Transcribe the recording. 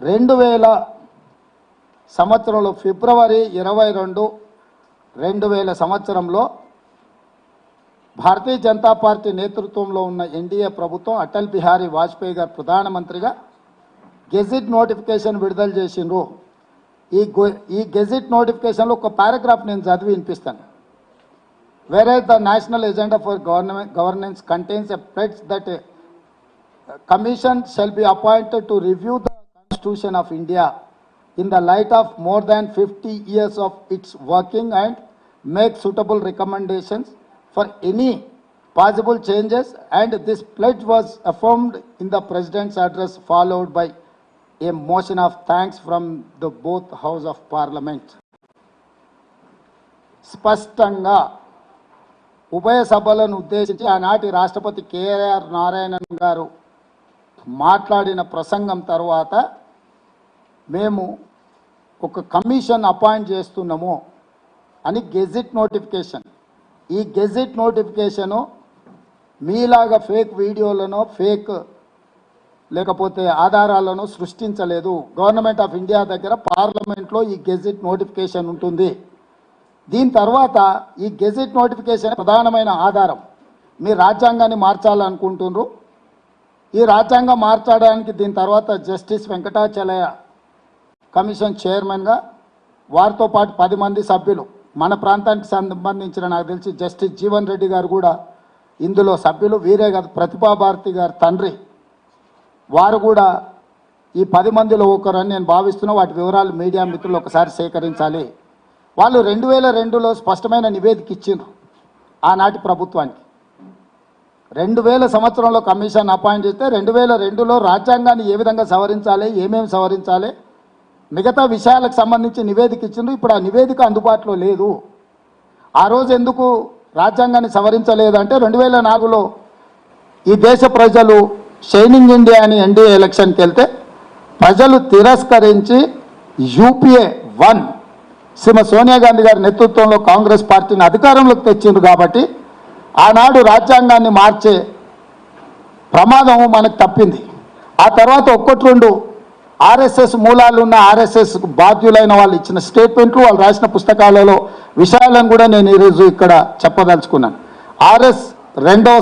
2000 సంవత్సరంలో ఫిబ్రవరి 22, 2000 సంవత్సరంలో భారతీయ జనతా పార్టీ నేతృత్వంలో ఉన్న ఎన్డీఏ ప్రభుత్వం అటల్ బిహారీ వాజ్పేయి గారు ప్రధానమంత్రిగా గెజిట్ నోటిఫికేషన్ విడుదల చేసిండ్రు. ఈ గెజిట్ నోటిఫికేషన్లో ఒక పారాగ్రాఫ్ నేను చదివి వినిపిస్తాను. Whereas the National Agenda for Governance contains a pledge that a commission shall be appointed to review the Constitution of India in the light of more than 50 years of its working and make suitable recommendations for any possible changes, and this pledge was affirmed in the President's address followed by a motion of thanks from the both House of Parliament. స్పష్టంగా ఉభయ సభలను ఉద్దేశించి ఆనాటి రాష్ట్రపతి KR Narayanan గారు మాట్లాడిన ప్రసంగం తర్వాత మేము ఒక కమిషన్ అపాయింట్ చేస్తున్నాము అని గెజిట్ నోటిఫికేషన్. ఈ గెజిట్ నోటిఫికేషను మీలాగా ఫేక్ వీడియోలను ఫేక్ లేకపోతే ఆధారాలను సృష్టించలేదు. గవర్నమెంట్ ఆఫ్ ఇండియా దగ్గర పార్లమెంట్లో ఈ గెజిట్ నోటిఫికేషన్ ఉంటుంది. దీని తర్వాత ఈ గెజిట్ నోటిఫికేషన్ ప్రధానమైన ఆధారం. మీరు రాజ్యాంగాన్ని మార్చాలనుకుంటున్నారు. ఈ రాజ్యాంగం మార్చడానికి దీని తర్వాత జస్టిస్ వెంకటాచలయ కమిషన్ చైర్మన్గా వారితో పాటు 10 మంది సభ్యులు, మన ప్రాంతానికి సంబంధించిన నాకు తెలిసి జస్టిస్ జీవన్ రెడ్డి గారు కూడా ఇందులో సభ్యులు. వీరే కాదు, ప్రతిభా భారతి గారి తండ్రి వారు కూడా ఈ 10 మందిలో ఒకరని నేను భావిస్తున్నా. వాటి వివరాలు మీడియా మిత్రులు ఒకసారి సేకరించాలి. వాళ్ళు 2002లో స్పష్టమైన నివేదిక ఇచ్చిండ్రు ఆనాటి ప్రభుత్వానికి. 2000 సంవత్సరంలో కమిషన్ అపాయింట్ చేస్తే 2002లో రాజ్యాంగాన్ని ఏ విధంగా సవరించాలి, ఏమేమి సవరించాలి, మిగతా విషయాలకు సంబంధించి నివేదిక ఇచ్చిండ్రు. ఇప్పుడు ఆ నివేదిక అందుబాటులో లేదు. ఆ రోజు ఎందుకు రాజ్యాంగాన్ని సవరించలేదంటే 2004లో ఈ దేశ ప్రజలు షైనింగ్ ఇండియా అని ఎన్డీఏ ఎలక్షన్కి వెళ్తే ప్రజలు తిరస్కరించి యూపీఏ 1 శ్రీమతి సోనియా గాంధీ గారి నేతృత్వంలో కాంగ్రెస్ పార్టీని అధికారంలోకి తెచ్చిండ్రు. కాబట్టి ఆనాడు రాజ్యాంగాన్ని మార్చే ప్రమాదం మనకు తప్పింది. ఆ తర్వాత 1-2 ఆర్ఎస్ఎస్ మూలాలు ఉన్న ఆర్ఎస్ఎస్ బాధ్యులైన వాళ్ళు ఇచ్చిన స్టేట్మెంట్లు, వాళ్ళు రాసిన పుస్తకాలలో విషయాలను కూడా నేను ఈరోజు ఇక్కడ చెప్పదలుచుకున్నాను. ఆర్ఎస్ 2వ